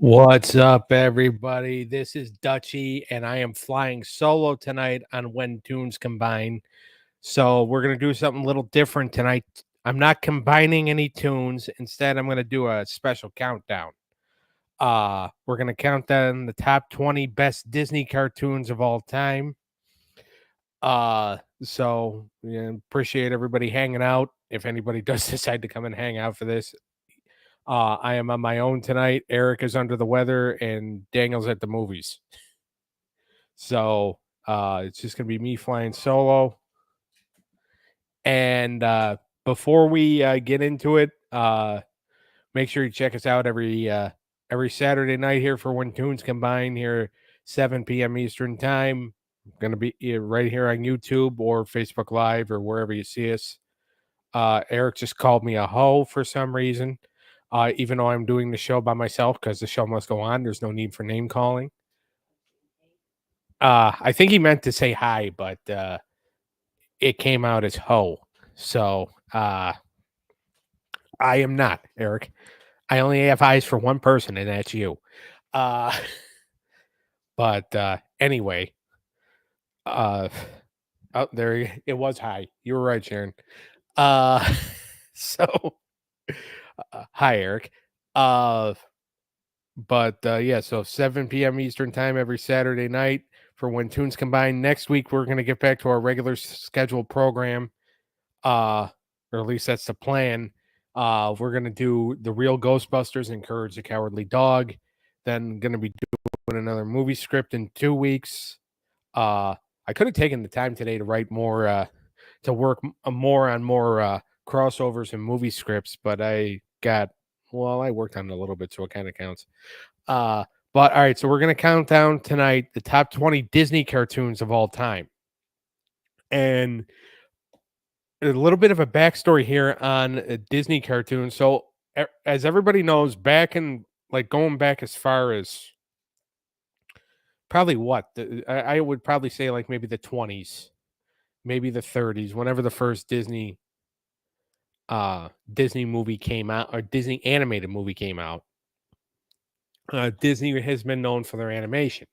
What's up, everybody? This is Dutchy, and I am flying solo tonight on When Tunes Combine. So we're gonna do something a little different tonight. I'm not combining any tunes. Instead, I'm gonna do a special countdown. We're gonna count down the top 20 best Disney cartoons of all time. Appreciate everybody hanging out. If anybody does decide to come and hang out for this, I am on my own tonight. Eric is under the weather, and Daniel's at the movies. So it's just gonna be me flying solo. And before we get into it, make sure you check us out every Saturday night here for When Tunes Combine here, 7 p.m. Eastern time. Gonna be right here on YouTube or Facebook Live or wherever you see us. Eric just called me a hoe for some reason, even though I'm doing the show by myself because the show must go on. There's no need for name calling. I think he meant to say hi, but it came out as hoe. So I am not, Eric. I only have eyes for one person, and that's you. Uh, but anyway, uh, it was hi. You were right, Sharon. Uh, so hi, Eric. Uh, yeah, so 7 p.m. Eastern time every Saturday night for When Tunes Combine. Next week, we're going to get back to our regular scheduled program. Or at least that's the plan. We're going to do The Real Ghostbusters and Courage the Cowardly Dog. Then going to be doing another movie script in 2 weeks. I could have taken the time today to write more, to work more on more crossovers and movie scripts, but I worked on it a little bit, so it kind of counts. But all right, so we're gonna count down tonight the top 20 Disney cartoons of all time. And a little bit of a backstory here on a Disney cartoon. So as everybody knows, back in going back as far as probably I would probably say like maybe the 20s, maybe the 30s, whenever the first Disney movie came out, or Disney animated movie came out. Disney has been known for their animation.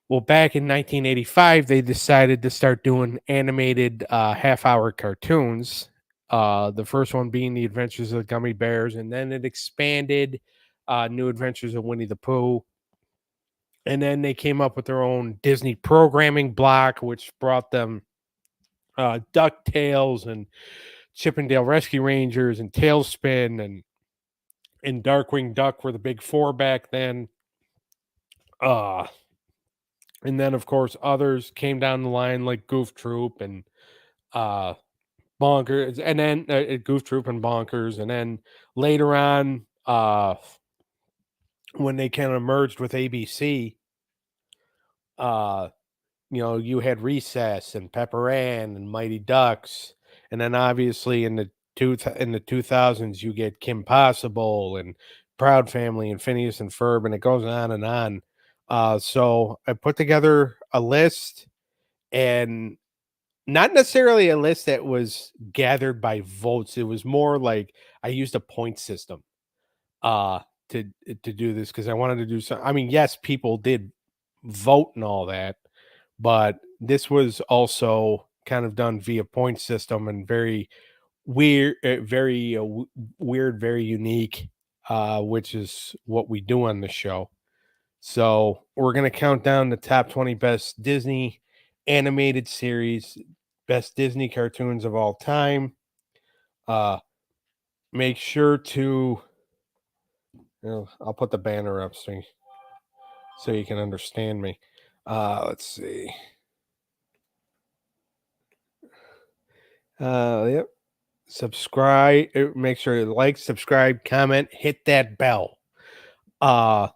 Well, back in 1985, they decided to start doing animated half-hour cartoons. The first one being The Adventures of the Gummy Bears, and then it expanded, New Adventures of Winnie the Pooh. And then they came up with their own Disney programming block, which brought them DuckTales and Chippendale Rescue Rangers and Tailspin and Darkwing Duck were the big four back then. And then of course others came down the line like Goof Troop and Bonkers, and then Goof Troop and Bonkers, and then later on, when they kind of merged with ABC, you had Recess and Pepper Ann and Mighty Ducks, and then obviously in the 2000s you get Kim Possible and Proud Family and Phineas and Ferb, and it goes on and on. So I put together a list, and not necessarily a list that was gathered by votes. It was more like I used a point system uh to do this because I wanted to do some. I mean, yes, people did vote and all that, but this was also kind of done via point system and very weird, weird, very unique, which is what we do on the show. So we're gonna count down the top 20 best Disney animated series, best Disney cartoons of all time. Make sure to, I'll put the banner up so you can understand me. Let's see. Yep. Subscribe. Make sure you like, subscribe, comment, hit that bell. All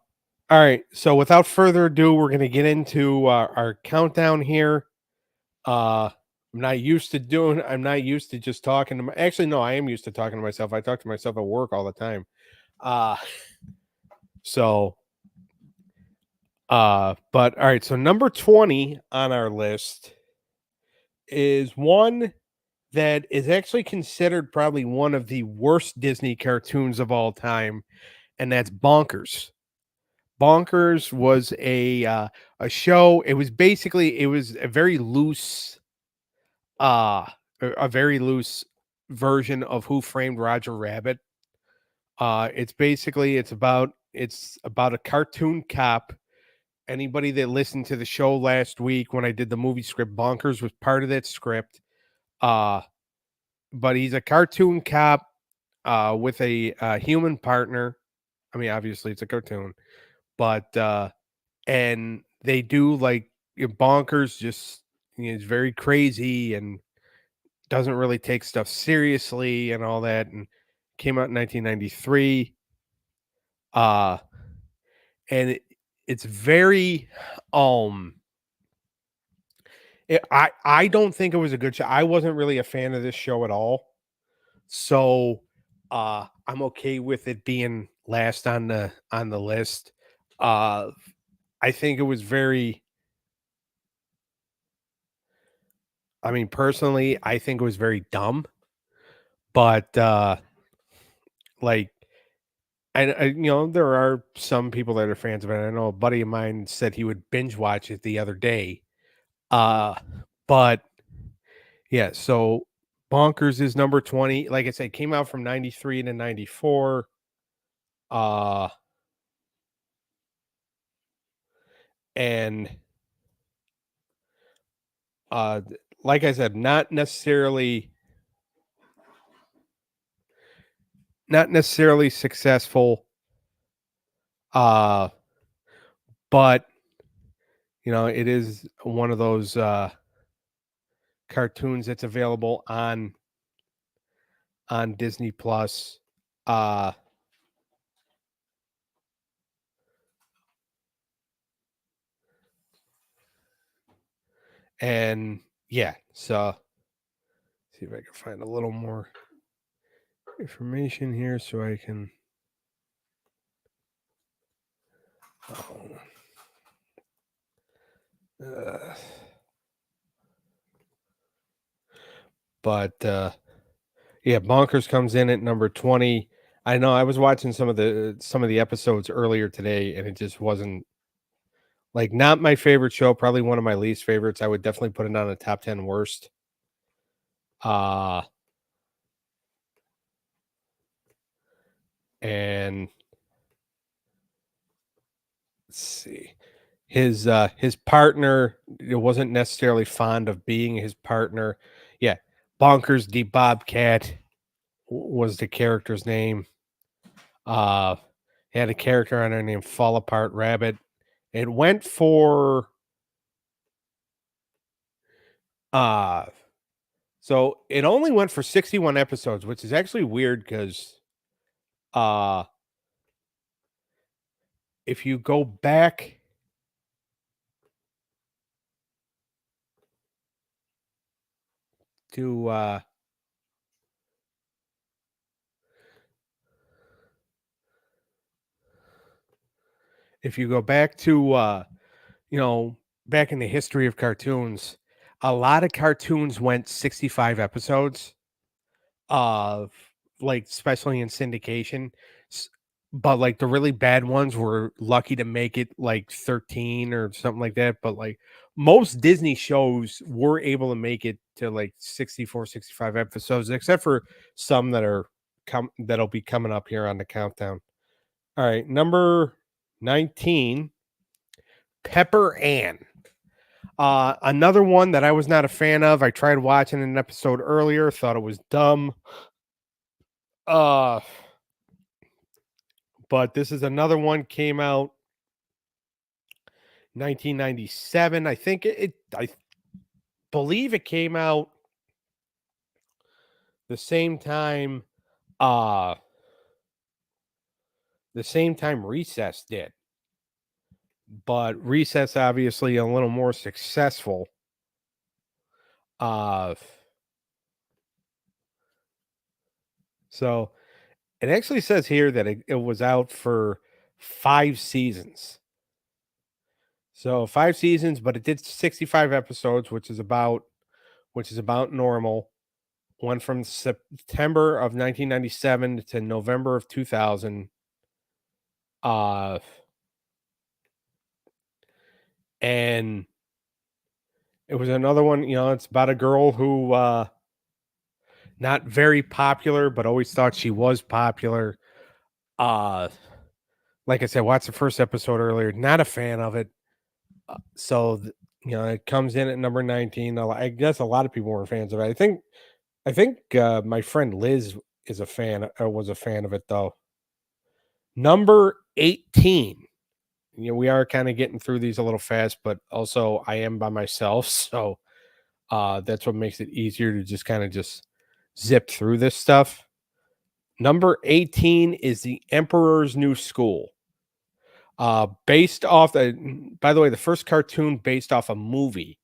right. So without further ado, we're gonna get into our countdown here. I'm not used to just talking to actually, no, I am used to talking to myself. I talk to myself at work all the time. Uh so but all right, so number 20 on our list is one that is actually considered probably one of the worst Disney cartoons of all time, and that's Bonkers. Bonkers was a show. It was basically it was a very loose uh a very loose version of Who Framed Roger Rabbit. It's about a cartoon cop. Anybody that listened to the show last week when I did the movie script, Bonkers was part of that script. Uh, but he's a cartoon cop with a human partner. I mean, obviously it's a cartoon, but and they do like Bonkers just is very crazy and doesn't really take stuff seriously and all that. And came out in 1993. Uh, and it's very um I don't think it was a good show. I wasn't really a fan of this show at all. So I'm okay with it being last on the list. Uh I think it was very I mean personally, I think it was very dumb, but like there are some people that are fans of it. I know a buddy of mine said he would binge watch it the other day. Uh but Yeah, so Bonkers is number 20. Like I said, came out from 93 to 94. Uh and like I said, not necessarily successful. Uh but it is one of those cartoons that's available on Disney Plus. Uh and yeah, so see if I can find a little more information here so I can oh, uh, but yeah, Bonkers comes in at number 20. I know I was watching some of the episodes earlier today and it just wasn't like not my favorite show, probably one of my least favorites. I would definitely put it on the top 10 worst. Uh and let's see. His partner it wasn't necessarily fond of being his partner. Yeah, Bonkers the Bobcat was the character's name. Uh he had a character on there named Fall Apart Rabbit. It went for uh so it only went for 61 episodes, which is actually weird because uh if you go back to if you go back to you know, back in the history of cartoons, a lot of cartoons went 65 episodes. Of like, especially in syndication, s but, like, the really bad ones were lucky to make it, like, 13 or something like that, but, like, most Disney shows were able to make it to, like, 64, 65 episodes, except for some that'll be coming up here on the countdown. Alright, number 19, Pepper Ann. Another one that I was not a fan of, I tried watching an episode earlier, thought it was dumb. Uh But this is another one came out 1997. I think I believe it came out the same time uh the same time Recess did. But Recess obviously a little more successful. Uh so it actually says here that it was out for 5 seasons. So 5 seasons, but it did 65 episodes, which is about normal. Went from September of 1997 to November of 2000. Uh, and it was another one, it's about a girl who not very popular, but always thought she was popular. Uh, like I said, watched the first episode earlier. Not a fan of it. So it comes in at number 19. I guess a lot of people were fans of it. I think my friend Liz is a fan or was a fan of it though. Number 18. We are kind of getting through these a little fast, but also I am by myself, so that's what makes it easier to just zip through this stuff. Number 18 is The Emperor's New School. Based off by the way, the first cartoon based off a movie.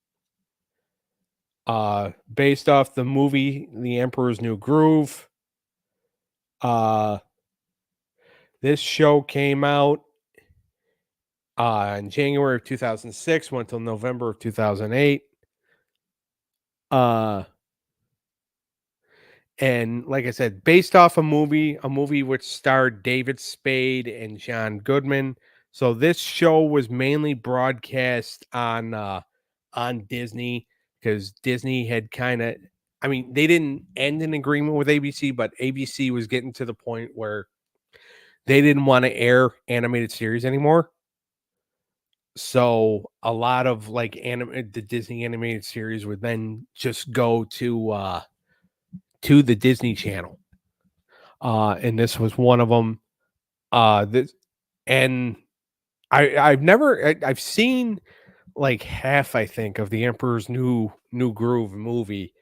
Based off the movie The Emperor's New Groove. This show came out in January of 2006, went till November of 2008. And like I said, based off a movie which starred David Spade and John Goodman. So this show was mainly broadcast on Disney because Disney had they didn't end an agreement with ABC, but ABC was getting to the point where they didn't want to air animated series anymore. So a lot of the Disney animated series would then just go to the Disney Channel. And this was one of them. This and I've seen like half, I think, of the Emperor's New Groove movie.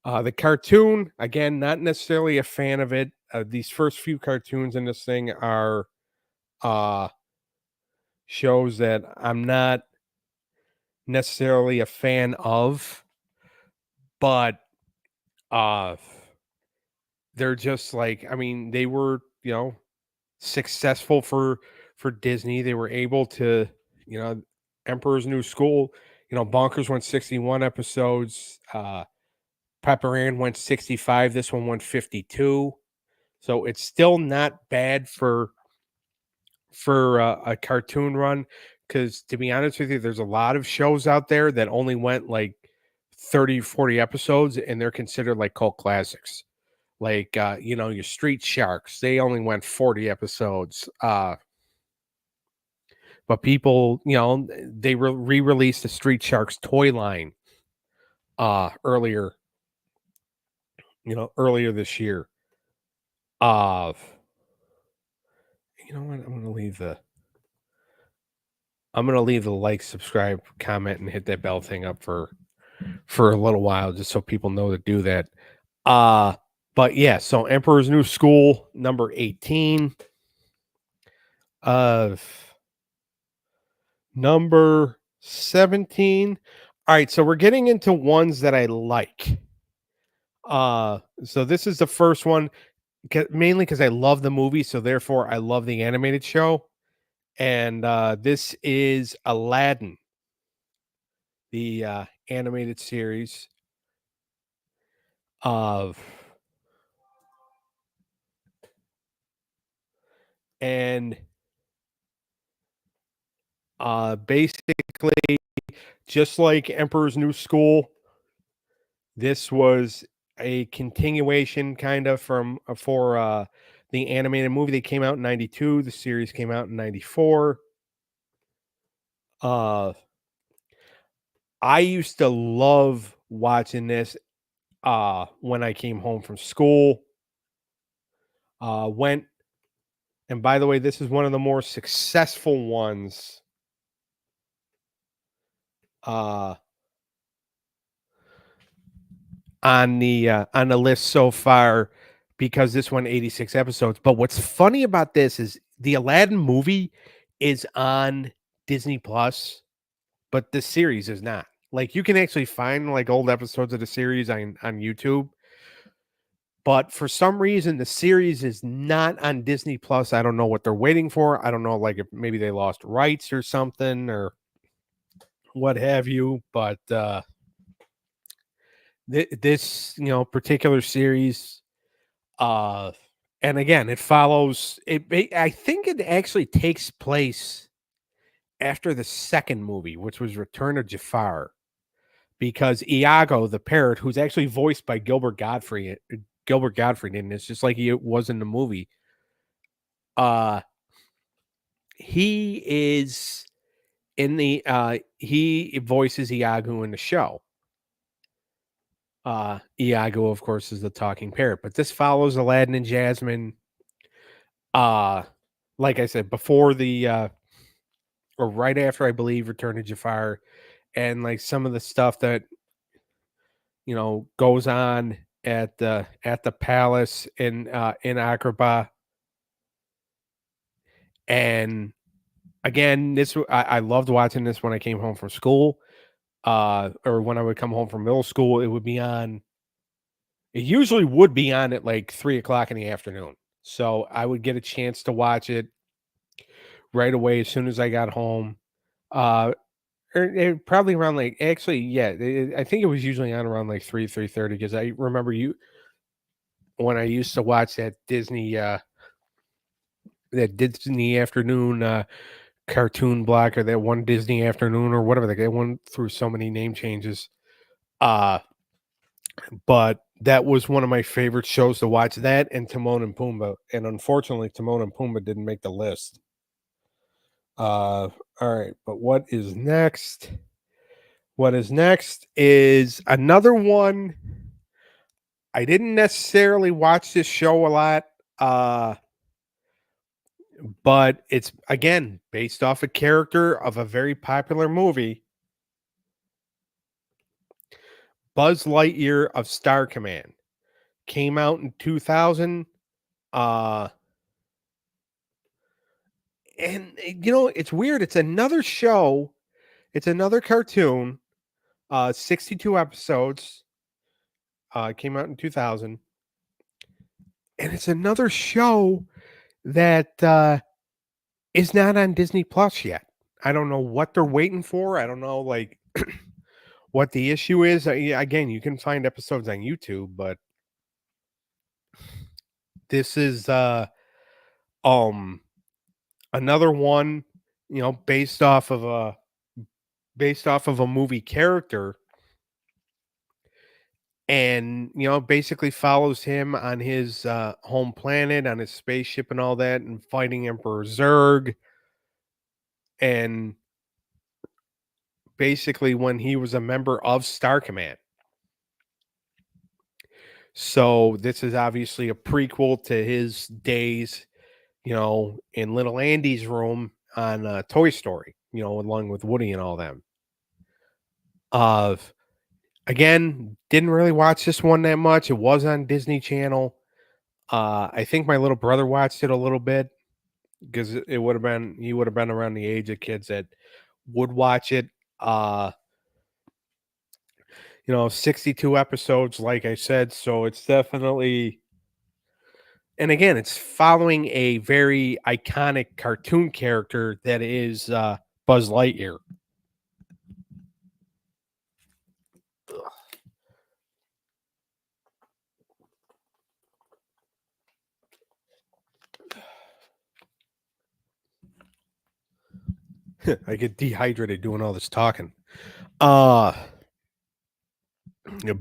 The cartoon, again, not necessarily a fan of it. These first few cartoons in this thing are uh shows that I'm not necessarily a fan of, but uh they're just they were, successful for Disney. They were able to, you know, Emperor's New School, Bonkers went 61 episodes, Pepper Ann went 65, this one went 52. So it's still not bad for a cartoon run cuz to be honest with you, there's a lot of shows out there that only went like 30, 40 episodes and they're considered like cult classics. Like your Street Sharks, they only went 40 episodes. But people, they re-released the Street Sharks toy line earlier, earlier this year. Uh you know what? I'm gonna leave the like, subscribe, comment, and hit that bell thing up for a little while just so people know to do that. But yeah, so Emperor's New School, number 18. Number 17. All right, so we're getting into ones that I like. So this is the first one, mainly because I love the movie, so therefore I love the animated show. And this is Aladdin, the animated series of and basically just like Emperor's New School, this was a continuation kind of from for the animated movie. They came out in 92, the series came out in 94. I used to love watching this when I came home from school. Went and by the way, this is one of the more successful ones uh on the list so far because this one 86 episodes. But what's funny about this is the Aladdin movie is on Disney Plus, but the series is not. Like you can actually find like old episodes of the series on YouTube. But for some reason the series is not on Disney Plus. I don't know what they're waiting for. I don't know like if maybe they lost rights or something or what have you, but this particular series And again, it follows I think it actually takes place after the second movie, which was Return of Jafar, because Iago the parrot, who's actually voiced by Gilbert Godfrey, and it's just like he was in the movie. Uh, he is in the he voices Iago in the show. Iago, of course, is the talking parrot, but this follows Aladdin and Jasmine. Uh, like I said, before the or right after, I believe, Return of Jafar, and like some of the stuff that goes on at the palace in Agrabah. And again, I loved watching this when I came home from school, or when I would come home from middle school. It usually would be on at like 3 o'clock in the afternoon, so I would get a chance to watch it right away as soon as I got home. Probably around, like, actually, yeah, I think it was usually on around like 3:30, because I remember you when I used to watch that Disney afternoon cartoon block, or that one Disney afternoon, or whatever. They went through so many name changes. Uh but that was one of my favorite shows to watch, that and Timon and Pumbaa. And unfortunately, Timon and Pumbaa didn't make the list. All right, but what is next? What is next is another one. I didn't necessarily watch this show a lot. Uh but it's again based off a character of a very popular movie, Buzz Lightyear of Star Command. Came out in 2000. Uh and it's weird. It's another show. It's another cartoon. 62 episodes. Came out in 2000. And it's another show that is not on Disney Plus yet. I don't know what they're waiting for. I don't know, like, what the issue is. Yeah, again, you can find episodes on YouTube, but this is um another one, based off of a movie character, and basically follows him on his home planet, on his spaceship and all that, and fighting Emperor Zurg, and basically when he was a member of Star Command. So this is obviously a prequel to his days, in little Andy's room on Toy Story, along with Woody and all them. Uh, Again, didn't really watch this one that much. It was on Disney Channel. I think my little brother watched it a little bit, because it would have been he would have been around the age of kids that would watch it. Uh, 62 episodes, like I said, so it's definitely, and again, it's following a very iconic cartoon character that is Buzz Lightyear. I get dehydrated doing all this talking. Uh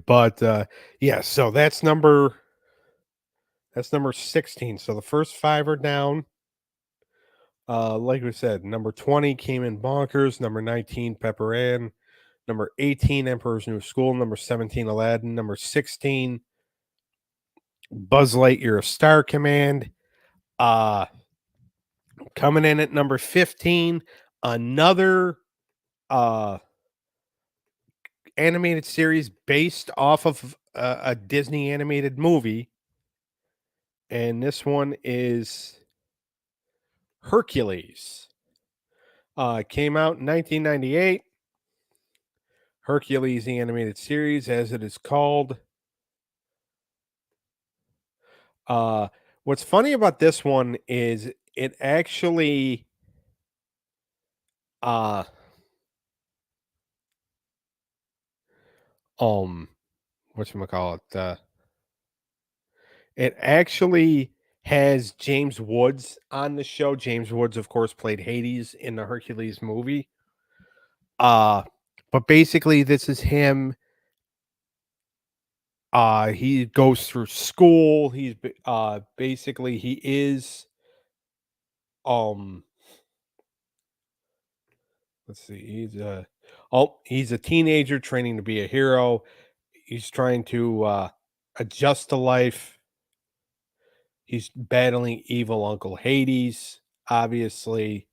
but yeah, so that's number 16. So the first 5 are down. Like we said, number 20 came in Bonkers, number 19 Pepper Ann, number 18 Emperor's New School, number 17 Aladdin, number 16 Buzz Lightyear of Star Command. Uh Coming in at number 15, another uh animated series based off of a Disney animated movie, and this one is Hercules. Came out in 1998. Hercules, the animated series, as it is called. What's funny about this one is it actually, uh, um, whatchamacallit, it actually has James Woods on the show. James Woods, of course, played Hades in the Hercules movie. Uh, but basically, this is him. He goes through school. Basically he is um let's see, he's a teenager training to be a hero. He's trying to adjust to life. He's battling evil Uncle Hades, obviously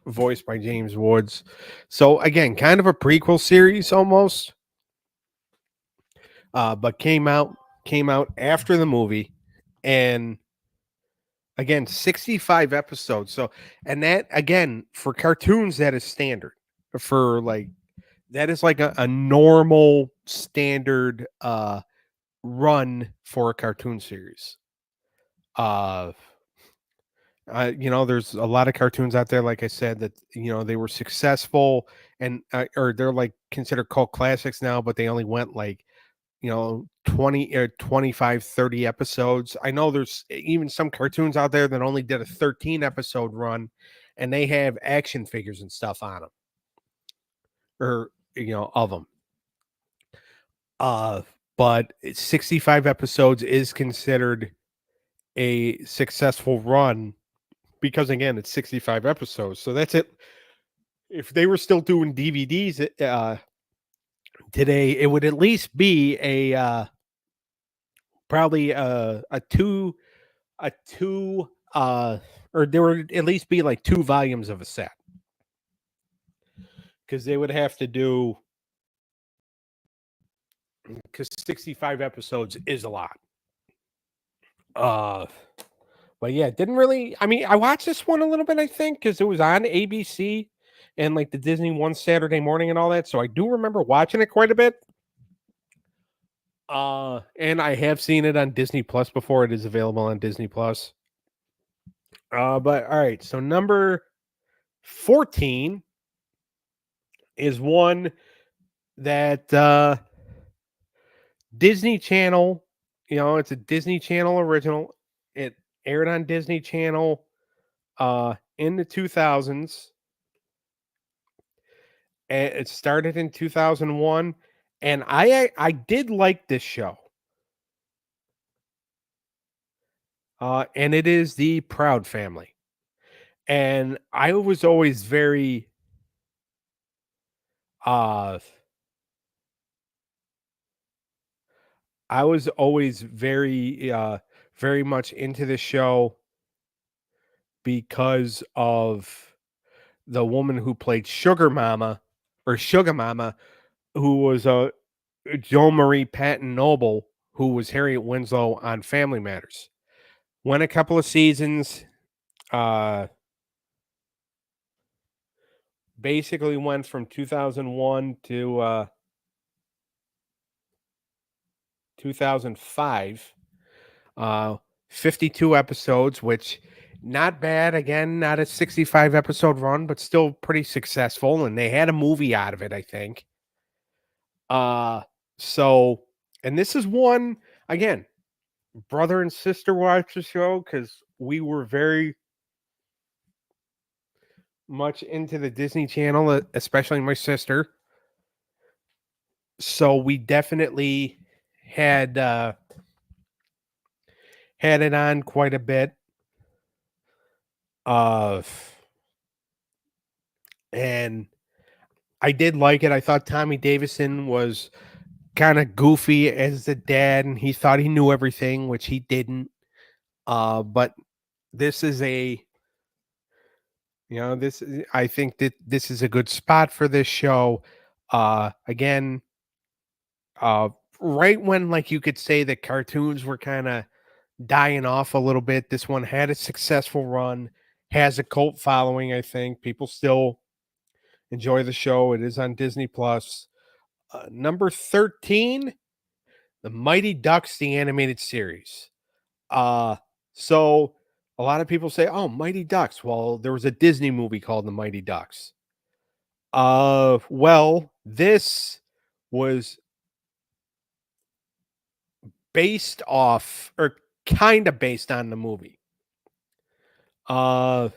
voiced by James Woods. So again, kind of a prequel series almost. But came out after the movie, and again 65 episodes. So, and that again for cartoons, that is standard for like that is like a normal standard run for a cartoon series. Uh there's a lot of cartoons out there, like I said, that they were successful and or they're like considered cult classics now, but they only went like 20 or 25, 30 episodes. I know there's even some cartoons out there that only did a 13 episode run, and they have action figures and stuff on them, or of them. uh but 65 episodes is considered a successful run because again it's 65 episodes, so that's it. If they were still doing DVDs today, it would at least be probably a two or there would at least be like 2 volumes of a set, because they would have to do, because 65 episodes is a lot. uh but yeah, didn't really, I mean, I watched this one a little bit, I think, because it was on ABC and like the Disney One Saturday morning and all that, so I do remember watching it quite a bit. And I have seen it on Disney Plus before. It is available on Disney Plus. But all right, so number 14 is one that Disney Channel, it's a Disney Channel original. It aired on Disney Channel in the 2000s. And it started in 2001, and I did like this show. And it is the Proud Family. And uh I was always very much into the show because of the woman who played Sugar Mama, who was Joan Marie Patton Noble, who was Harriet Winslow on Family Matters. Went a couple of seasons. Uh, Basically went from 2001 to 2005. 52 episodes, which not bad. Again, not a 65 episode run, but still pretty successful. And they had a movie out of it, I think. Uh so and this is one, again, brother and sister watch the show because we were very much into the Disney Channel, especially my sister. So we definitely had had it on quite a bit. Uh and I did like it. I thought Tommy Davidson was kind of goofy as the dad, and he thought he knew everything, which he didn't. But this is I think that this is a good spot for this show. Again, uh, right when like you could say that cartoons were kind of dying off a little bit, this one had a successful run, has a cult following. I think people still enjoy the show. It is on Disney Plus. Number 13, The Mighty Ducks, the animated series. Uh, so a lot of people say, "Oh, Mighty Ducks." Well, there was a Disney movie called The Mighty Ducks. Well, this was based off or kind of based on the movie. Uh,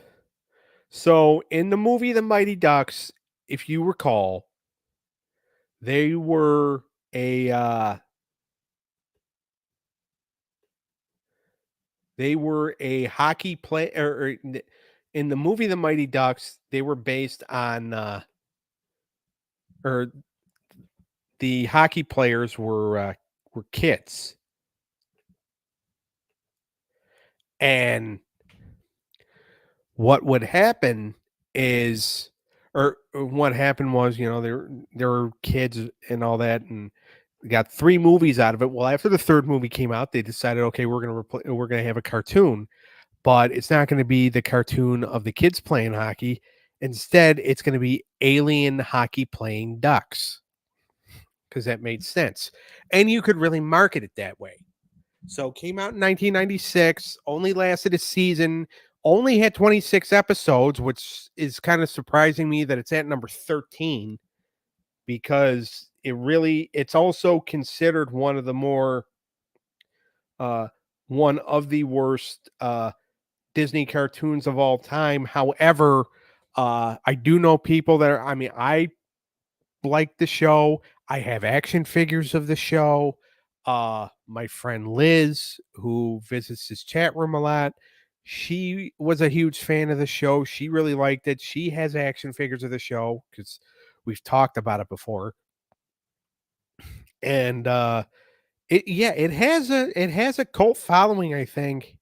so in the movie The Mighty Ducks, if you recall, they were a hockey play in the movie The Mighty Ducks, they were based on or the hockey players were kids. And what would happen is or what happened was, there were kids and all that, and we got 3 movies out of it. Well, after the 3rd movie came out, they decided, okay, we're gonna have a cartoon, but it's not gonna be the cartoon of the kids playing hockey. Instead, it's gonna be alien hockey playing ducks, because that made sense. And you could really market it that way. So came out in 1996, only lasted a season, only had 26 episodes, which is kind of surprising me that it's at number 13, because it's also considered uh one of the worst Disney cartoons of all time. However, I do know people that are, I mean, I like the show. I have action figures of the show. My friend Liz, who visits his chat room a lot, she was a huge fan of the show. She really liked it. She has action figures of the show because we've talked about it before. And it has a cult following, I think,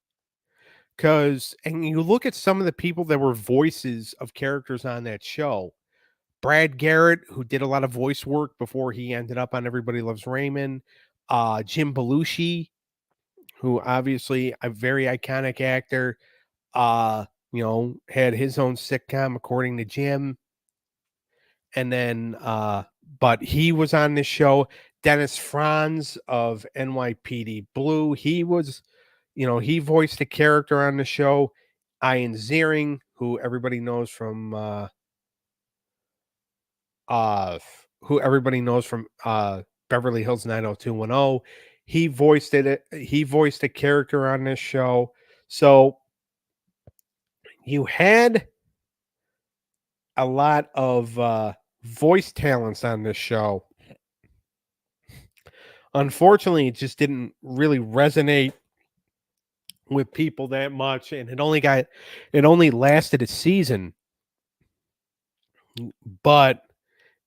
because and you look at some of the people that were voices of characters on that show. Brad Garrett, who did a lot of voice work before he ended up on Everybody Loves Raymond. Jim Belushi, who obviously a very iconic actor, had his own sitcom, according to Jim. And then, but he was on this show. Dennis Franz of NYPD Blue, he voiced a character on the show. Ian Ziering, who everybody knows from uh Beverly Hills 90210. He voiced a character on this show. So you had a lot of voice talents on this show. Unfortunately, it just didn't really resonate with people that much, and it only lasted a season. But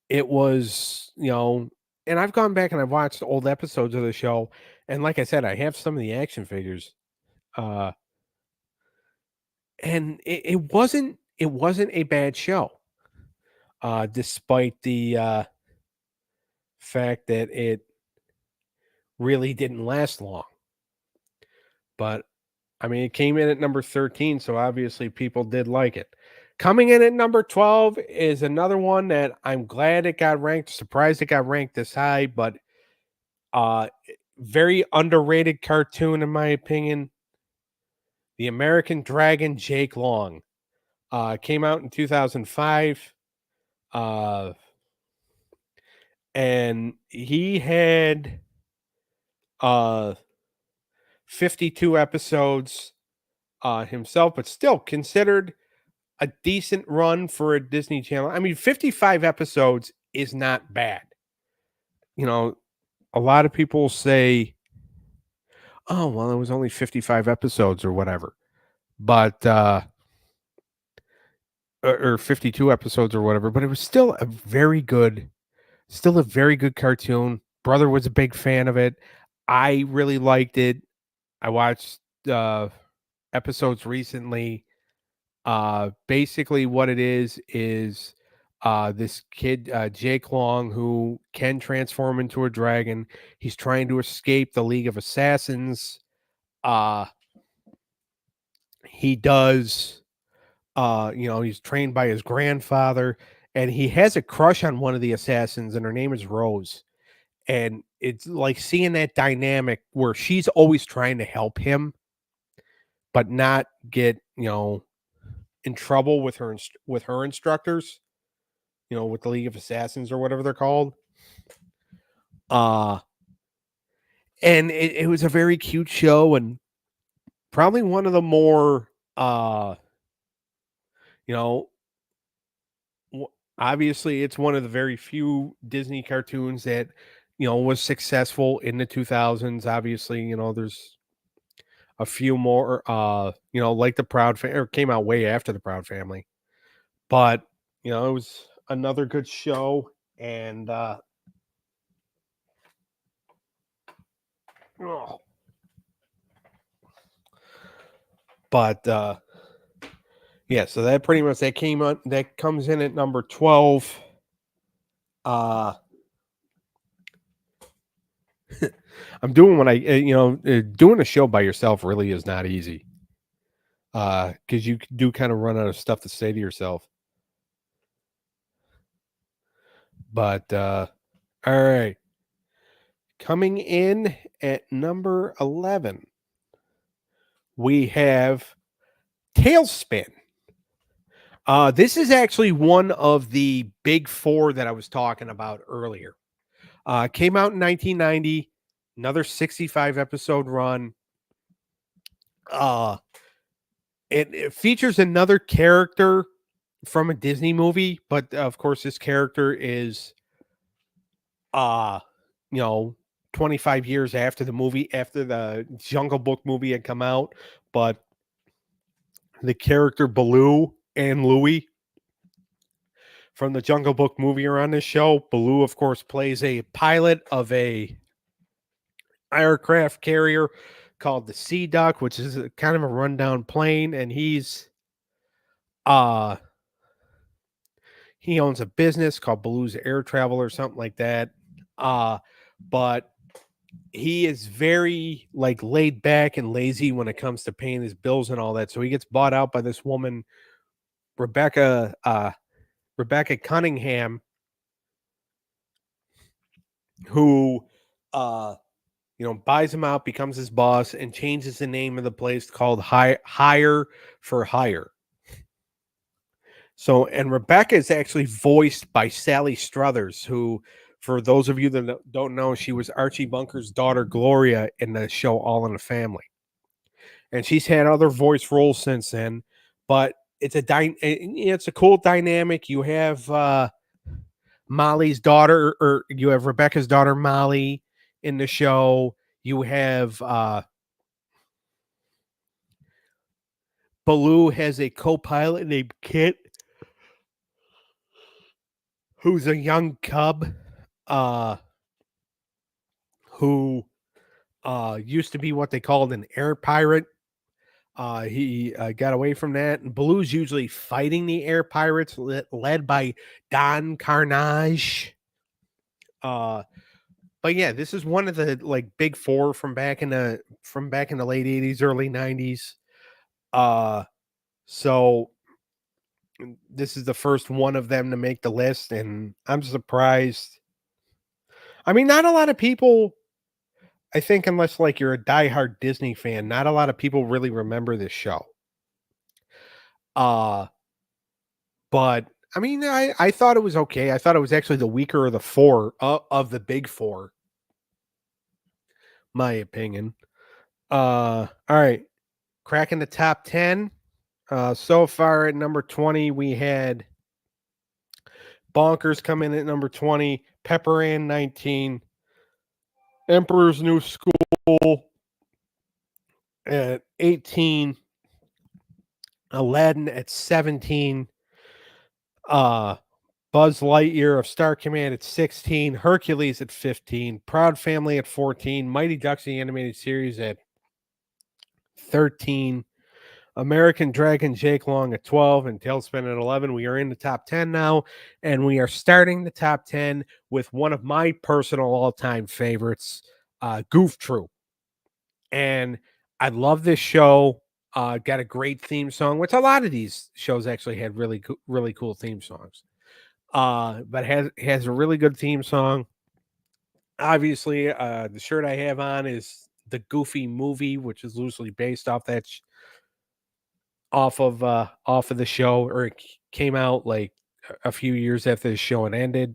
it was, and I've gone back and I've watched old episodes of the show, and like I said, I have some of the action figures. Uh and it wasn't a bad show. Despite the fact that it really didn't last long. But I mean, it came in at number 13, so obviously people did like it. Coming in at number 12 is another one that I'm glad it got ranked, surprised it got ranked this high, but uh very underrated cartoon in my opinion. The American Dragon, Jake Long. Came out in 2005. Uh and he had uh 52 episodes himself, but still considered a decent run for a Disney Channel. I mean, 55 episodes is not bad. You know, a lot of people say, "Oh, well, it was only 55 episodes or whatever." But or 52 episodes or whatever, but it was still a very good cartoon. Brother was a big fan of it. I really liked it. I watched uh episodes recently. Basically what it is this kid, Jake Long, who can transform into a dragon. He's trying to escape the League of Assassins. Uh he does he's trained by his grandfather, and he has a crush on one of the assassins, and her name is Rose. And it's like seeing that dynamic where she's always trying to help him, but not get, in trouble with with her instructors, with the League of Assassins or whatever they're called. Uh and it was a very cute show, and probably one of the more You know, obviously, it's one of the very few Disney cartoons that was successful in the 2000s. Obviously, there's a few more, like the Proud Family, or came out way after the Proud Family, but it was another good show, and oh, but yeah, so that pretty much that comes in at number 12. I'm doing what doing a show by yourself really is not easy. Because you do kind of run out of stuff to say to yourself. But all right. Coming in at number 11, we have Tailspin. This is actually one of the big four that I was talking about earlier. Came out in 1990, another 65 episode run. It features another character from a Disney movie, but of course, this character is, uh, you know, 25 years after the Jungle Book movie had come out. But the character Baloo and Louie from the Jungle Book movie are on this show. Baloo, of course, plays a pilot of a aircraft carrier called the Sea Duck, which is kind of a rundown plane, and uh he owns a business called Baloo's Air Travel or something like that. But he is very like laid back and lazy when it comes to paying his bills and all that. So he gets bought out by this woman, Rebecca Cunningham, who buys him out, becomes his boss, and changes the name of the place called Hire for Hire. So, and Rebecca is actually voiced by Sally Struthers, who, for those of you that don't know, she was Archie Bunker's daughter Gloria in the show All in the Family, and she's had other voice roles since then. But it's a cool dynamic. You have Molly's daughter, or you have Rebecca's daughter Molly in the show. You have Baloo has a co-pilot named Kit, who's a young cub, uh, who used to be what they called an air pirate. He got away from that, and Baloo's usually fighting the air pirates, led by Don Carnage. But yeah, this is one of the like big four from back in the late 80s, early 90s. So this is the first one of them to make the list, and I'm surprised. I mean, not a lot of people, I think, unless like you're a diehard Disney fan, not a lot of people really remember this show. Uh but I mean, I thought it was okay. I thought it was actually the weaker of the four of the big four, my opinion. All right, cracking the top 10. So far at number 20, we had Bonkers come in at number 20, Pepper Ann 19, Emperor's New School at 18, Aladdin at 17, uh Buzz Lightyear of Star Command at 16, Hercules at 15, Proud Family at 14, Mighty Ducks the Animated Series at 13, American Dragon Jake Long at 12, and Tailspin at 11. We are in the top 10 now, and we are starting the top 10 with one of my personal all-time favorites, Goof Troop. And I love this show. Got a great theme song, which a lot of these shows actually had really cool theme songs. But has a really good theme song. Obviously, the shirt I have on is the Goofy movie, which is loosely based off that off of the show, or it came out like a few years after the show had ended.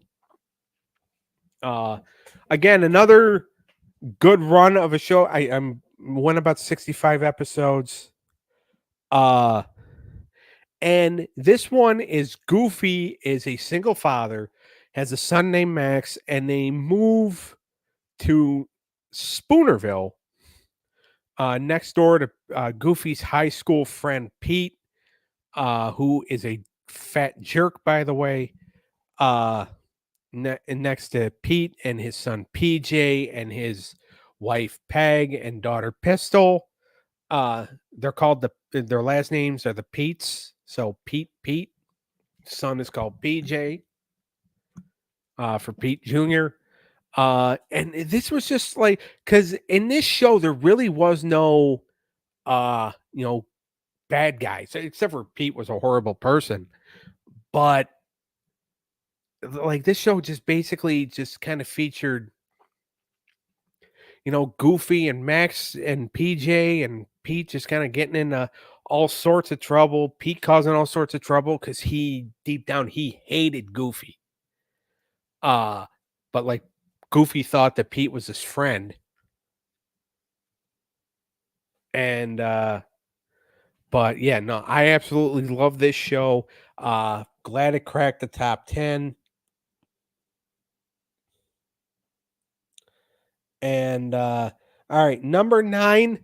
Again, another good run of a show. I'm went about 65 episodes. Uh And this one is Goofy is a single father, has a son named Max, and they move to Spoonerville, next door to Goofy's high school friend Pete, who is a fat jerk, by the way. Uh, next to Pete and his son PJ and his wife Peg and daughter Pistol. They're called their last names are the Pete's. So Pete. Son is called PJ, for Pete Jr. And this was just like because in this show there really was no bad guys except for Pete was a horrible person, but like this show just basically just kind of featured Goofy and Max and PJ and Pete just kind of getting into all sorts of trouble. Pete causing all sorts of trouble because he deep down he hated Goofy. Uh, but like Goofy thought that Pete was his friend. And but yeah, no, I absolutely love this show. Glad it cracked the top 10. And all right, number 9,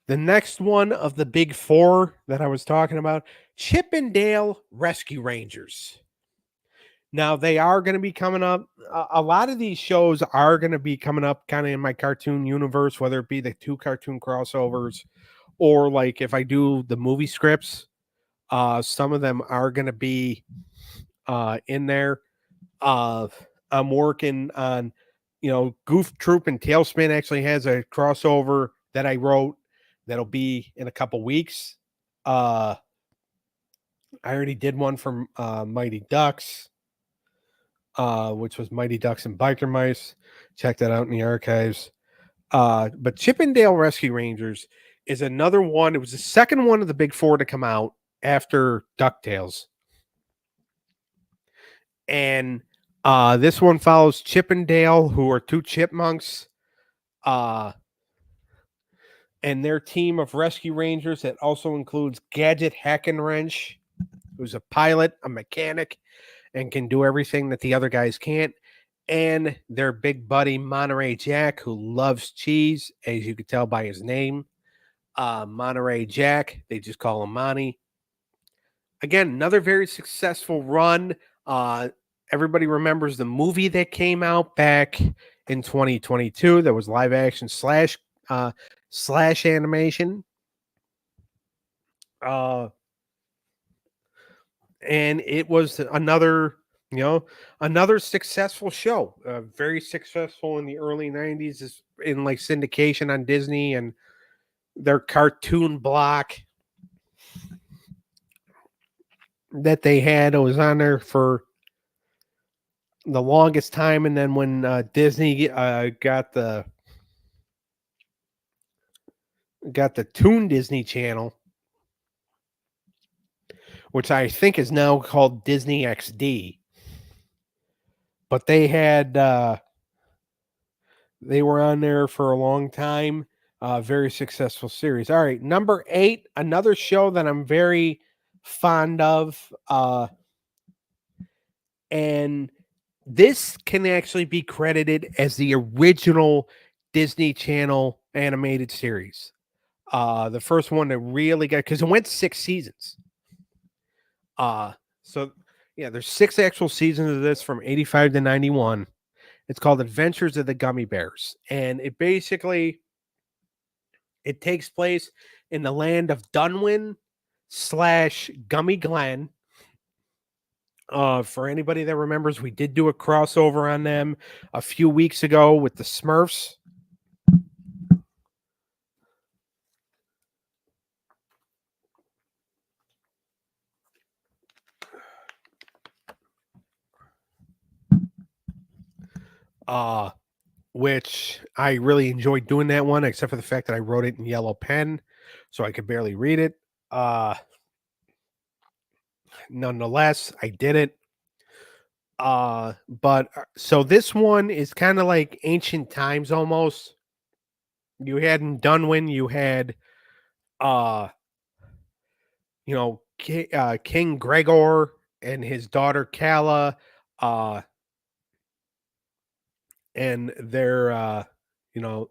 the next one of the big 4 that I was talking about, Chip and Dale Rescue Rangers. Now they are going to be coming up. A lot of these shows are going to be coming up kind of in my cartoon universe, whether it be the 2 cartoon crossovers or like if I do the movie scripts, some of them are going to be in there. Uh, I'm working on, Goof Troop and Tailspin actually has a crossover that I wrote that'll be in a couple weeks. I already did one from Mighty Ducks, which was Mighty Ducks and Biker Mice. Check that out in the archives. But Chippendale Rescue Rangers is another one. It was the second one of the big 4 to come out after DuckTales. And this one follows Chip and Dale, who are 2 chipmunks, and their team of rescue rangers that also includes Gadget Hackenwrench, who's a pilot, a mechanic, and can do everything that the other guys can't, and their big buddy Monterey Jack, who loves cheese, as you could tell by his name. Monterey Jack, they just call him Monty. Again, another very successful run. Everybody remembers the movie that came out back in 2022 that was live action slash animation. And it was another successful show. Very successful in the early 90s in like syndication on Disney and their cartoon block that they had. It was on there for the longest time, and then when Disney got the Toon Disney Channel, which I think is now called Disney XD, but they were on there for a long time. Very successful series. All right, number 8, another show that I'm very fond of, and this can actually be credited as the original Disney Channel animated series. The first one that really got, because it went 6 seasons. So yeah, there's 6 actual seasons of this from 85 to 91. It's called Adventures of the Gummy Bears, and it takes place in the land of Dunwin / Gummy Glen. For anybody that remembers, we did do a crossover on them a few weeks ago with the Smurfs. Which I really enjoyed doing that one, except for the fact that I wrote it in yellow pen, so I could barely read it. Nonetheless, I did it. But so this one is kind of like ancient times almost. You had in Dunwin, you had, uh, King Gregor and his daughter Calla, uh, and their you know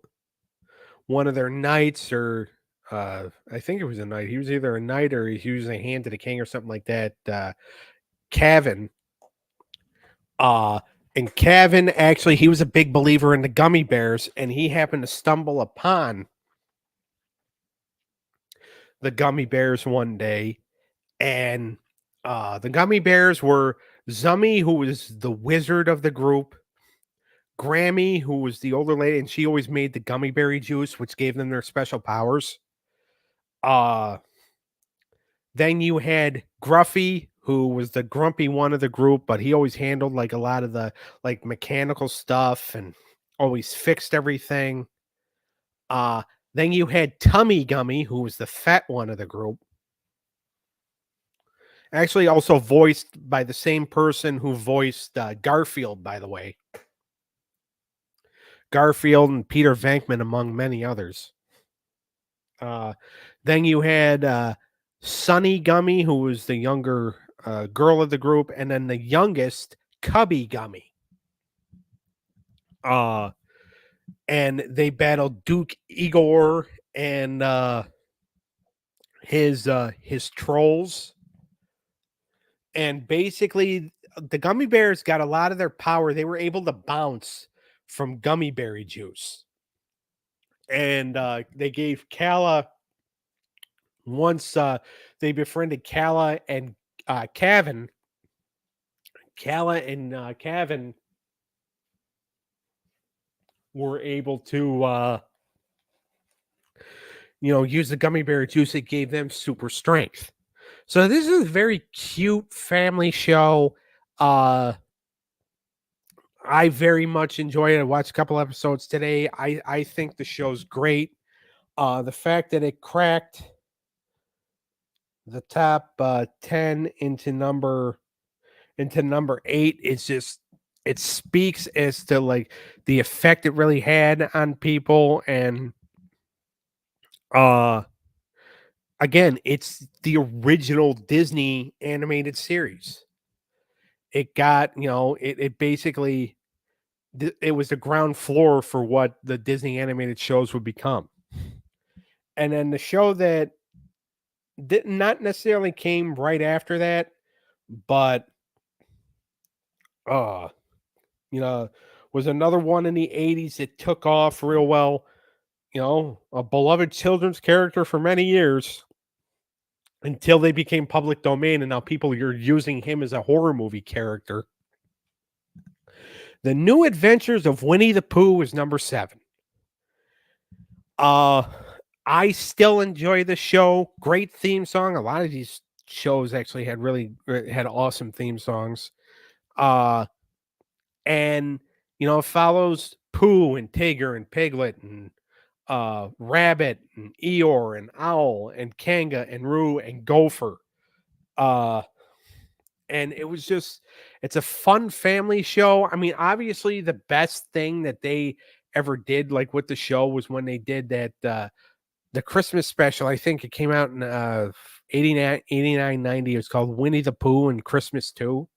one of their knights, or I think it was a knight. He was either a knight or he was a hand to the king or something like that. Cavan. Uh, and Cavan, actually, he was a big believer in the gummy bears, and he happened to stumble upon the gummy bears one day. And the gummy bears were Zummy, who was the wizard of the group, Grammy, who was the older lady, and she always made the gummy berry juice, which gave them their special powers. Uh, then you had Gruffy, who was the grumpy one of the group, but he always handled like a lot of the like mechanical stuff and always fixed everything. Uh, then you had Tummy Gummy, who was the fat one of the group. Actually, also voiced by the same person who voiced Garfield, by the way. Garfield and Peter Venkman, among many others. Uh, then you had Sunny Gummy, who was the younger girl of the group, and then the youngest, Cubby Gummy. And they battled Duke Igor and his trolls. And basically, the gummy bears got a lot of their power. They were able to bounce from gummy berry juice. And they gave Calla, once they befriended Calla and Cavan. Calla and Cavan were able to use the gummy berry juice. It gave them super strength. So this is a very cute family show. I very much enjoy it. I watched a couple episodes today. I think the show's great. The fact that it cracked the top 10 into number 8 is just, it speaks as to like the effect it really had on people. And again, it's the original Disney animated series. It got, it basically, it was the ground floor for what the Disney animated shows would become. And then the show that did not necessarily came right after that, but uh was another one in the 80s that took off real well. A beloved children's character for many years until they became public domain, and now people are using him as a horror movie character. The New Adventures of Winnie the Pooh is number 7. I still enjoy the show. Great theme song. A lot of these shows actually had awesome theme songs. And it follows Pooh and Tigger and Piglet and Rabbit and Eeyore and Owl and Kanga and Roo and Gopher. And it's a fun family show. I mean, obviously the best thing that they ever did, like with the show, was when they did that the Christmas special. I think it came out in 89, 90. It was called Winnie the Pooh and Christmas 2.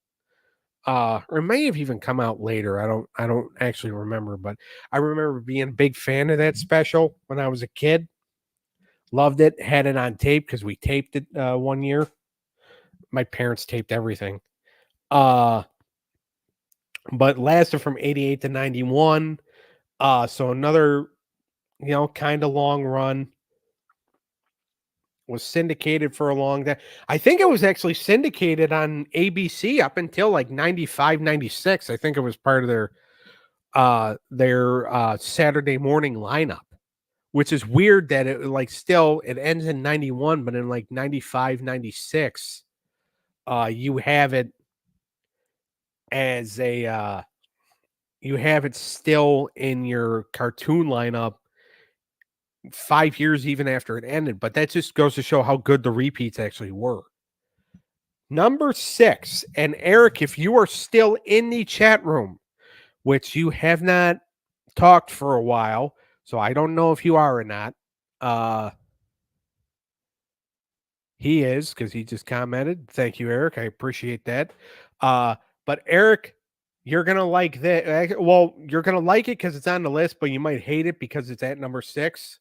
Or it may have even come out later. I don't actually remember, but I remember being a big fan of that special when I was a kid. Loved it. Had it on tape because we taped it one year. My parents taped everything. But lasted from 88 to 91. So another, kind of long run. Was syndicated for a long time. I think it was actually syndicated on ABC up until like 95, 96. I think it was part of their Saturday morning lineup, which is weird that it it ends in 91, but in like 95, 96, you have it as you have it still in your cartoon lineup 5 years even after it ended. But that just goes to show how good the repeats actually were. Number 6, and Eric, if you are still in the chat room, which you have not talked for a while, so I don't know if you are or not. He is, because he just commented. Thank you, Eric. I appreciate that. But Eric, you're gonna like that. Well, you're gonna like it because it's on the list, but you might hate it because it's at number 6.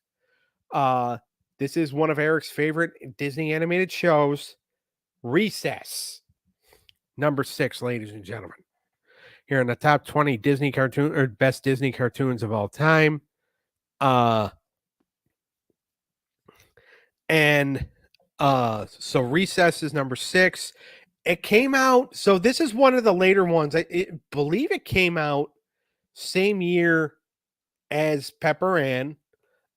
Uh, this is one of Eric's favorite Disney animated shows, Recess. Number 6, ladies and gentlemen. Here in the top 20 Disney cartoon or best Disney cartoons of all time. And so Recess is number 6. It came out, so this is one of the later ones. I believe it came out same year as Pepper Ann.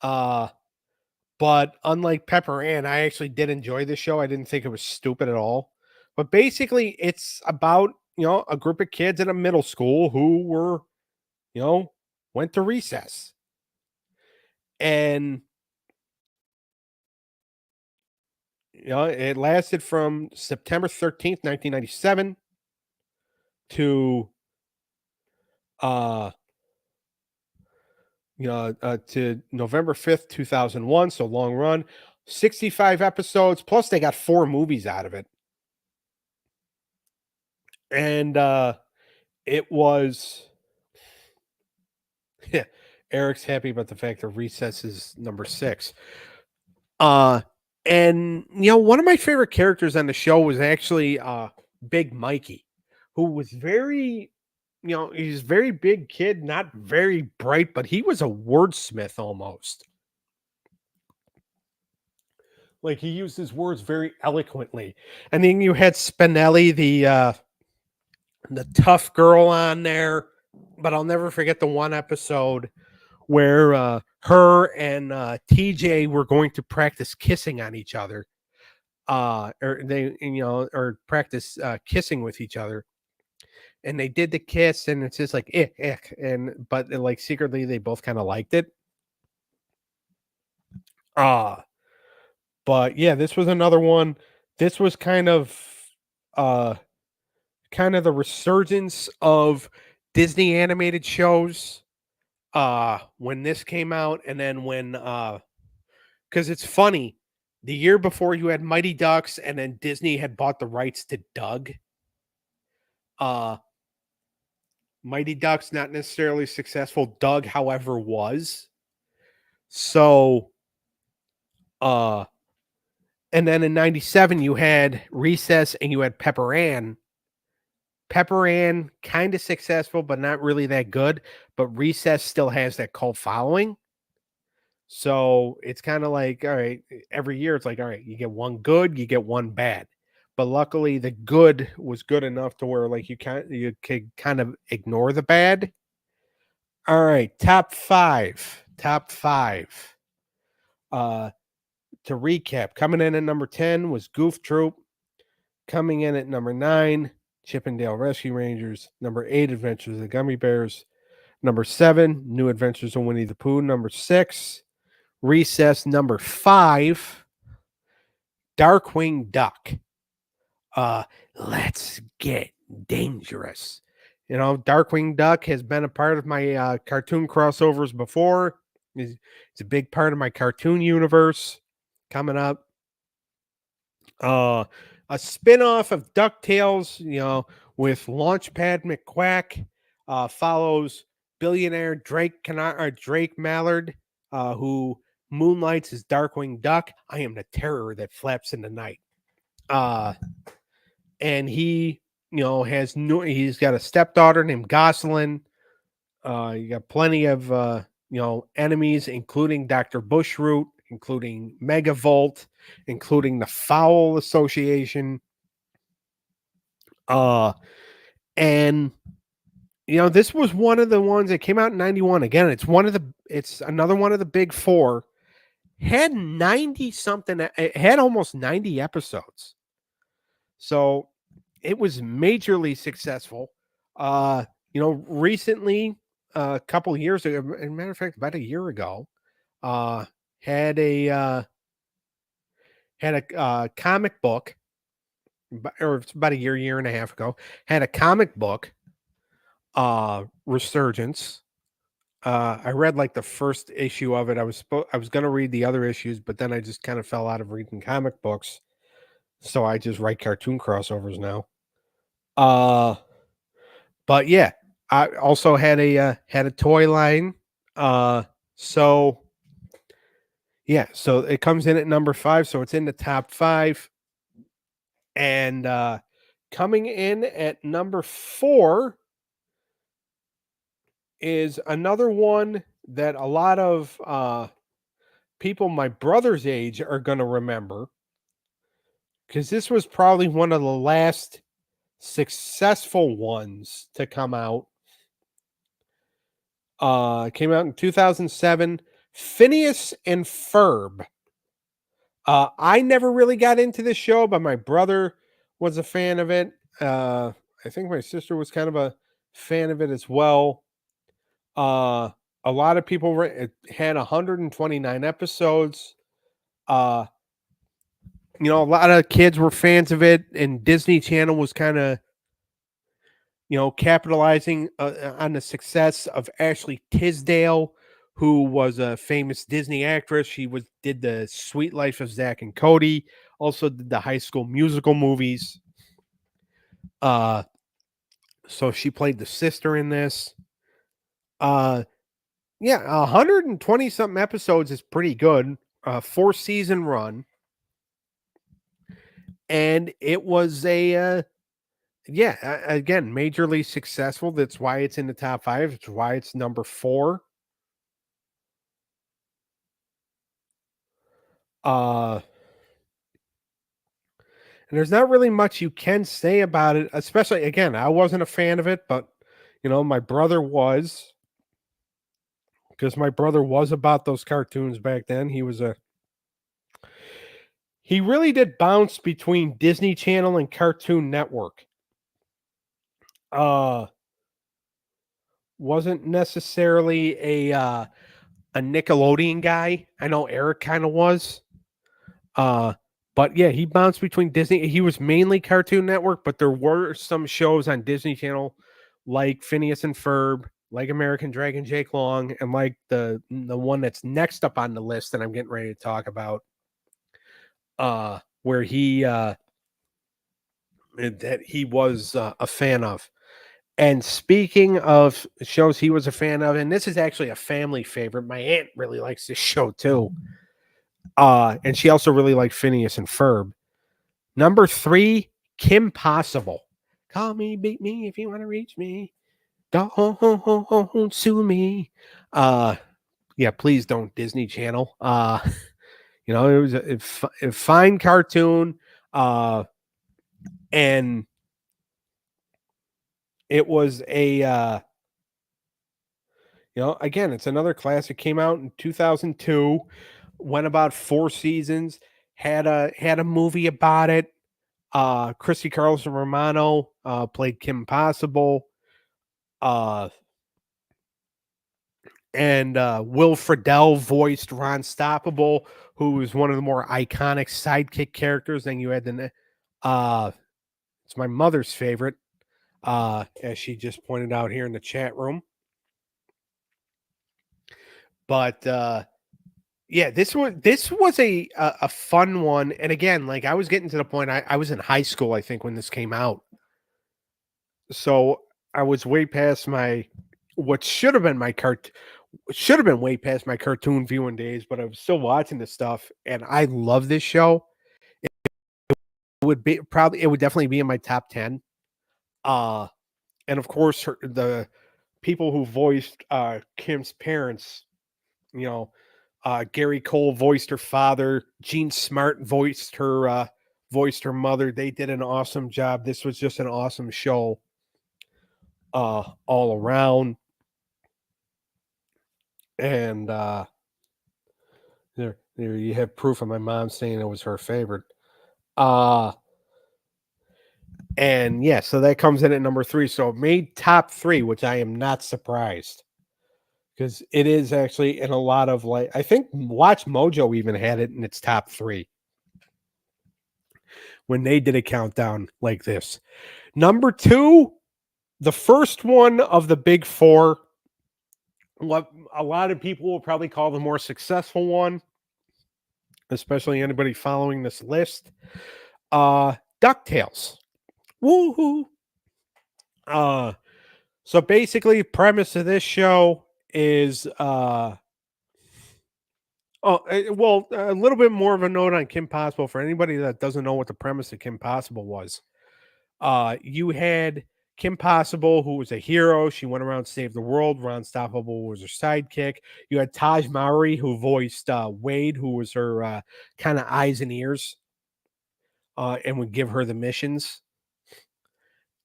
But unlike Pepper Ann, I actually did enjoy the show. I didn't think it was stupid at all. But basically, it's about, a group of kids in a middle school who were, went to recess. And it lasted from September 13th, 1997 to to November 5th, 2001, so long run. 65 episodes, plus they got 4 movies out of it. And it was yeah, Eric's happy about the fact that Recess is number 6. And one of my favorite characters on the show was actually Big Mikey, who was very, he's a very big kid, not very bright, but he was a wordsmith almost. Like, he used his words very eloquently. And then you had Spinelli, the tough girl on there, but I'll never forget the one episode where her and TJ were going to practice kissing on each other. Or practice kissing with each other. And they did the kiss, and it's just like but like secretly they both kind of liked it. But yeah, this was another one. This was kind of the resurgence of Disney animated shows when this came out, and then when because it's funny, the year before you had Mighty Ducks, and then Disney had bought the rights to Doug. Mighty Ducks not necessarily successful. Doug, however, was. So and then in 97 you had Recess and you had Pepper Ann. Pepper Ann kind of successful, but not really that good. But Recess still has that cult following. So it's kind of like, all right, every year it's like, all right, you get one good, you get one bad. But luckily the good was good enough to where like you could kind of ignore the bad. All right, top five. To recap, coming in at number 10 was Goof Troop. Coming in at number 9, Chippendale Rescue Rangers. Number 8, Adventures of the Gummy Bears. Number 7, New Adventures of Winnie the Pooh. Number 6, Recess. Number 5, Darkwing Duck. Let's get dangerous. Darkwing Duck has been a part of my cartoon crossovers before. It's a big part of my cartoon universe coming up. A spin-off of DuckTales, with Launchpad McQuack, follows billionaire Drake Mallard, who moonlights as Darkwing Duck. I am the terror that flaps in the night. And he, he's got a stepdaughter named Gosalyn. You got plenty of enemies, including Dr. Bushroot, including Megavolt, including the Fowl Association. And this was one of the ones that came out in 91. Again, it's another one of the big 4. Had 90 something, it had almost 90 episodes. So it was majorly successful. Recently, a couple years ago, as a matter of fact, about a year ago, had a comic book, or it's about a year and a half ago, had a comic book resurgence. I read like the first issue of it. I was going to read the other issues, but then I just kind of fell out of reading comic books. So I just write cartoon crossovers now. Uh, but yeah, I also had a toy line. Uh, so yeah, so it comes in at number 5, so it's in the top 5. And coming in at number 4 is another one that a lot of people my brother's age are going to remember, because this was probably one of the last successful ones to come out. Came out in 2007. Phineas and Ferb. I never really got into this show, but my brother was a fan of it. I think my sister was kind of a fan of it as well. Uh, a lot of people it had 129 episodes. Uh, a lot of kids were fans of it, and Disney Channel was kind of, capitalizing on the success of Ashley Tisdale, who was a famous Disney actress. She did the Sweet Life of Zach and Cody, also did the High School Musical movies. So she played the sister in this. Yeah, 120 something episodes is pretty good. 4-season run, and it was again, majorly successful. That's why it's in the top 5. It's why it's number 4. And there's not really much you can say about it, especially, again, I wasn't a fan of it, but my brother was, because my brother was about those cartoons back then. He really did bounce between Disney Channel and Cartoon Network. Uh wasn't necessarily a Nickelodeon guy. I know Eric kind of was. Uh but yeah, he bounced between Disney. He was mainly Cartoon Network, but there were some shows on Disney Channel like Phineas and Ferb, like American Dragon Jake Long, and like the one that's next up on the list that I'm getting ready to talk about. Where he was a fan of. And speaking of shows he was a fan of, and this is actually a family favorite. My aunt really likes this show too. And she also really liked Phineas and Ferb. Number 3, Kim Possible. Call me, beat me if you want to reach me. Don't sue me. Yeah, please don't, Disney Channel. It was a fine cartoon. And it was again, it's another classic. Came out in 2002, went about 4 seasons, had a movie about it. Christy Carlson Romano played Kim Possible. And Will Friedle voiced Ron Stoppable, who was one of the more iconic sidekick characters. Then you had it's my mother's favorite, as she just pointed out here in the chat room. But yeah, this was a fun one. And again, like, I was getting to the point, I was in high school, I think, when this came out. So I was way past what should have been way past my cartoon viewing days, but I was still watching this stuff, and I love this show. It would definitely be in my top 10. Uh and of course, the people who voiced Kim's parents, you know, Gary Cole voiced her father, Gene Smart voiced her mother. They did an awesome job. This was just an awesome show all around. And there you have proof of my mom saying it was her favorite. And yeah, so that comes in at number 3. So it made top 3, which I am not surprised, because it is actually in a lot of, like, I think Watch Mojo even had it in its top 3 when they did a countdown like this. Number 2, the first one of the big 4, what a lot of people will probably call the more successful one, especially anybody following this list. DuckTales. Woohoo! Uh, so basically, premise of this show is well, a little bit more of a note on Kim Possible for anybody that doesn't know what the premise of Kim Possible was. You had Kim Possible, who was a hero. She went around saved the world. Ron Stoppable was her sidekick. You had Taj Mowry, who voiced Wade, who was her kind of eyes and ears, and would give her the missions.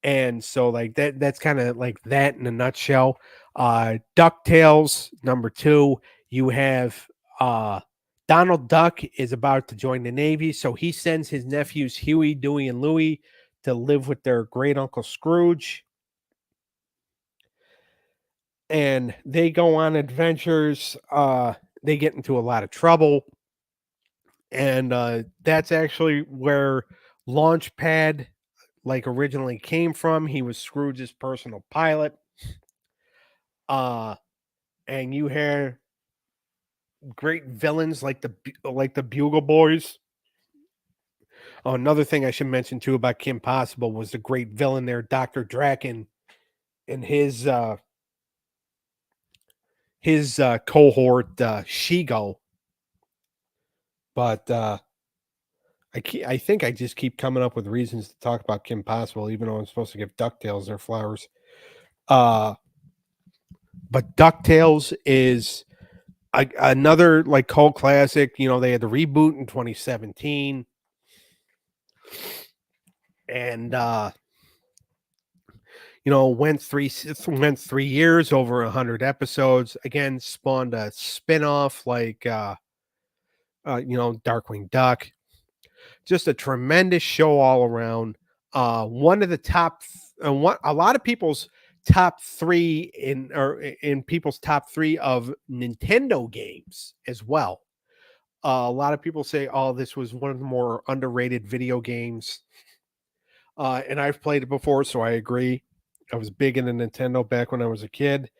And so, like that's kind of like that in a nutshell. DuckTales number 2. You have Donald Duck is about to join the Navy, so he sends his nephews Huey, Dewey, and Louie to live with their great uncle Scrooge. And they go on adventures. They get into a lot of trouble. And that's actually where Launchpad like originally came from. He was Scrooge's personal pilot. And you had great villains like the Bugle Boys. Oh, another thing I should mention too about Kim Possible was the great villain there, Dr. Draken, and his cohort Shigo. But I think I just keep coming up with reasons to talk about Kim Possible, even though I'm supposed to give DuckTales their flowers. But DuckTales is another like cult classic. You know, they had the reboot in 2017, and you know, went 3 years, over 100 episodes. Again, spawned a spinoff like you know, Darkwing Duck. Just a tremendous show all around. One of the top, one a lot of people's top 3 in people's top 3 of Nintendo games as well. A lot of people say, "Oh, this was one of the more underrated video games," and I've played it before, so I agree. I was big into Nintendo back when I was a kid.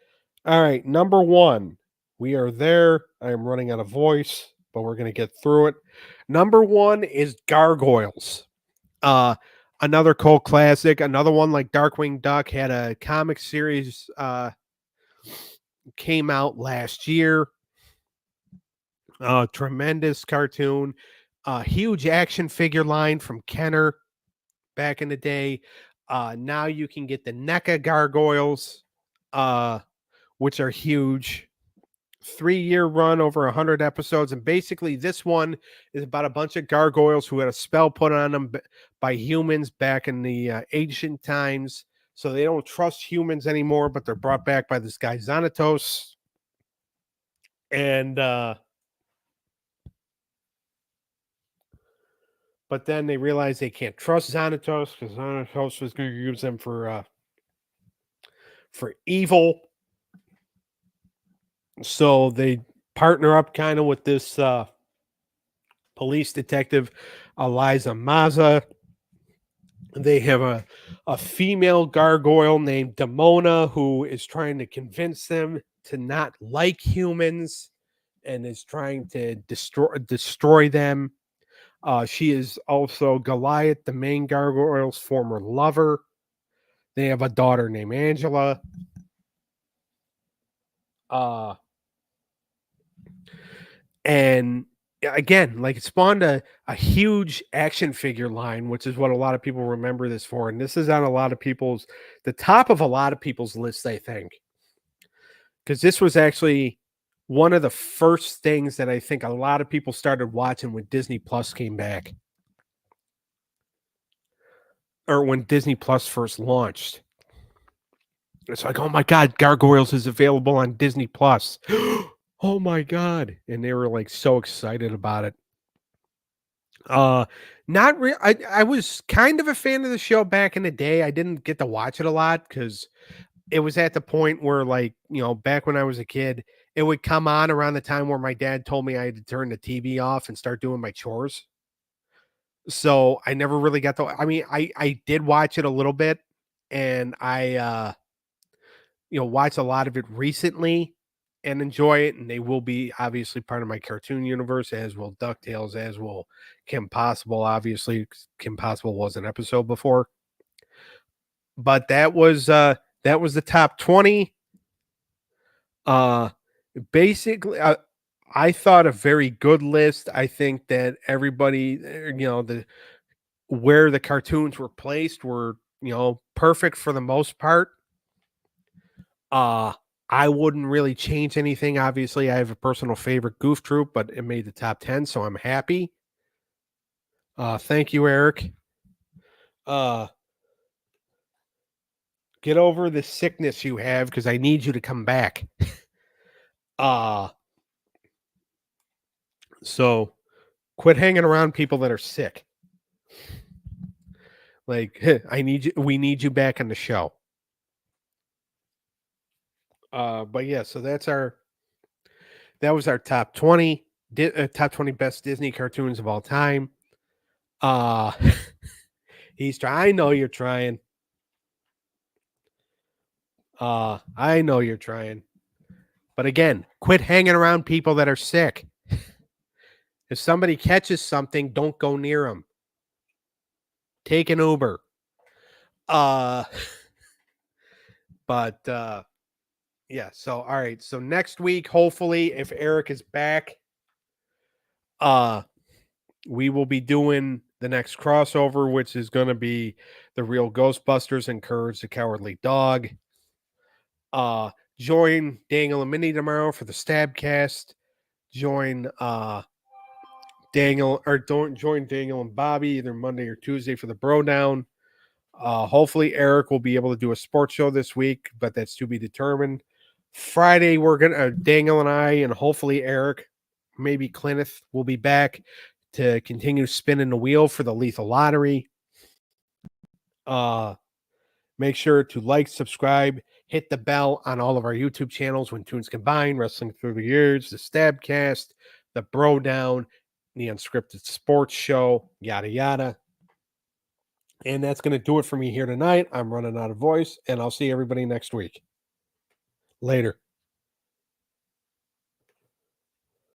All right, number 1. We are there. I am running out of voice, but we're going to get through it. Number 1 is Gargoyles. Another cult classic, another one like Darkwing Duck had a comic series came out last year. Tremendous cartoon. Huge action figure line from Kenner back in the day. Now you can get the NECA Gargoyles, which are huge. 3-year run, over 100 episodes. And basically, this one is about a bunch of gargoyles who had a spell put on them by humans back in the ancient times. So they don't trust humans anymore, but they're brought back by this guy, Xanatos. And, but then they realize they can't trust Xanatos because Xanatos was going to use them for evil. So they partner up kind of with this police detective, Eliza Maza. They have a female gargoyle named Demona who is trying to convince them to not like humans and is trying to destroy them. She is also Goliath, the main gargoyle's former lover. They have a daughter named Angela. And again, like it spawned a huge action figure line, which is what a lot of people remember this for. And this is on the top of a lot of people's lists, I think. Because this was actually one of the first things that I think a lot of people started watching when Disney Plus came back. Or when Disney Plus first launched. It's like, oh my God, Gargoyles is available on Disney Plus. Oh my God. And they were like so excited about it. Not real. I was kind of a fan of the show back in the day. I didn't get to watch it a lot because it was at the point where, like, you know, back when I was a kid, it would come on around the time where my dad told me I had to turn the TV off and start doing my chores. So I never really got to. I mean, I did watch it a little bit, and I you know, watched a lot of it recently, and enjoy it. And they will be obviously part of my cartoon universe, as will DuckTales, as will Kim Possible. Obviously, Kim Possible was an episode before. But that was the top 20. Basically, I thought a very good list. I think that everybody, where the cartoons were placed were, perfect for the most part. I wouldn't really change anything. Obviously, I have a personal favorite, Goof Troop, but it made the top 10, so I'm happy. Thank you, Eric. Get over the sickness you have, because I need you to come back. So quit hanging around people that are sick. Like, we need you back on the show. But yeah, so that was our top 20, top 20 best Disney cartoons of all time. I know you're trying. I know you're trying. But again, quit hanging around people that are sick. If somebody catches something, don't go near them. Take an Uber. But yeah, so all right. So next week, hopefully, if Eric is back, we will be doing the next crossover, which is going to be the Real Ghostbusters and Courage the Cowardly Dog. Join Daniel and Minnie tomorrow for the Stabcast. Join Daniel and Bobby either Monday or Tuesday for the Bro Down. Hopefully Eric will be able to do a sports show this week, but that's to be determined. Friday, we're gonna Daniel and I, and hopefully Eric, maybe Clineth, will be back to continue spinning the wheel for the Lethal Lottery. Make sure to like, subscribe, hit the bell on all of our YouTube channels when Tunes Combine, Wrestling Through the Years, the Stabcast, the Bro Down, the Unscripted Sports Show, yada yada. And that's going to do it for me here tonight. I'm running out of voice, and I'll see everybody next week. Later.